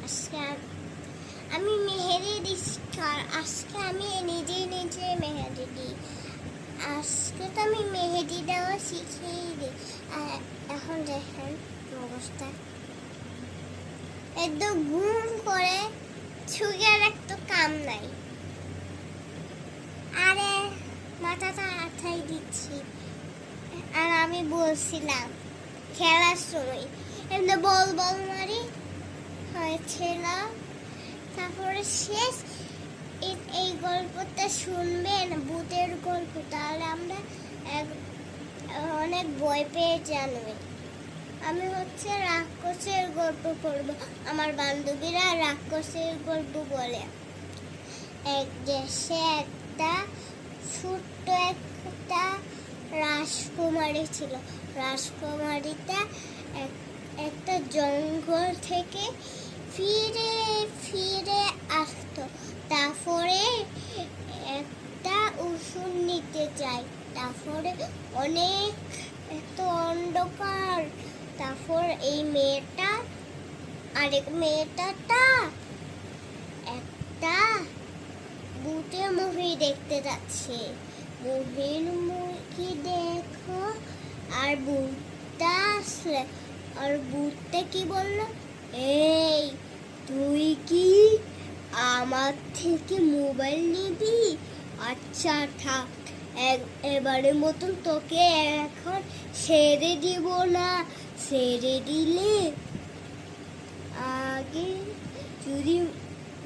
আজকে আমি মেহেদি দিচ্ছি, আজকে আমি নিজে মেহেদি দিই। আজকে তো আমি মেহেদি দেওয়া শিখিয়ে দিই। আর এখন দেখেন অবস্থা, একদম ঘুম করে ছুঁয়ার একটা কাম নাই। আরে মাথাটা আঠাই দিচ্ছি। আর আমি বলছিলাম খেলার সময় এমনি বল মারি হয়েছিল। তারপরে শেষ এই গল্পটা শুনবেন, ভূতের গল্প, তাহলে আমরা অনেক ভয় পেয়ে জানবে। আমি রাক্ষসের গল্প করব। আমার বান্ধবীরা রাক্ষসের গল্প বলে। এক দেশে ছোট্ট একটা রাজকুমারী ছিল। রাজকুমারীটা একটা জঙ্গল থেকে ফিরে আসতো। তারপরে একটা ওষুধ নিতে চায়। তারপরে অনেক এত অন্ধকার। তারপর এই মেয়েটা আরেক মেয়েটা একটা ভূতের মুভি দেখতে যাচ্ছে। মুভির মুখী দেখো আর ভূতটা আসলে, আর ভূতটা কি বললো, এই তুই কি আমার থেকে মোবাইল নিবি? আচ্ছা থাক, এবারের মতন তোকে এখন ছেড়ে দিব না। ছেড়ে দিলে আগে যদি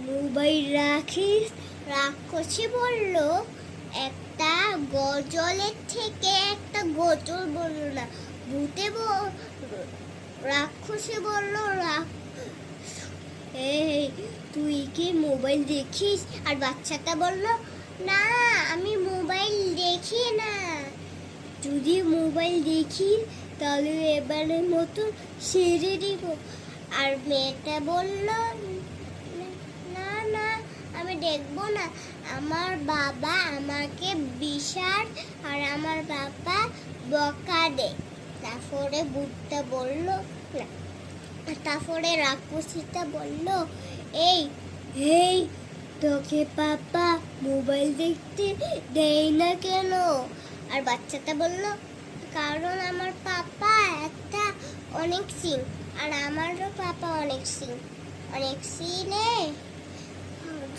মোবাইল রাখিস। রাক্ষসী বলল, একটা গজলের থেকে একটা গজল বলল না, ভূতে রাক্ষসী বলল, এই তুই কি মোবাইল দেখিস? আর বাচ্চাটা বলল, না আমি মোবাইল দেখি না। যদি মোবাইল দেখি তাহলে এবারের মতো ছেড়ে দিব। আর মেয়েটা বলল, না না আমি দেখবো না, আমার বাবা আমাকে বিশাল আর আমার বাবা বকা দেয়। তারপরে ভূতটা বলল না, তারপরে রাক্ষসীটা বলল, এই তোকে পাপা মোবাইল দেখতে দেয় না কেন? আর বাচ্চাটা বলল, কারণ আমার পাপা একটা অনেক সিং, আর আমারও পাপা অনেক সিনে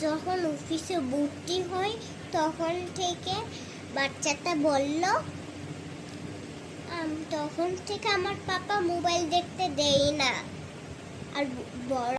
যখন অফিসে ভর্তি হয় তখন থেকে বাচ্চাটা বলল, তখন থেকে আমার পাপা মোবাইল দেখতে দেয় না। আর বড়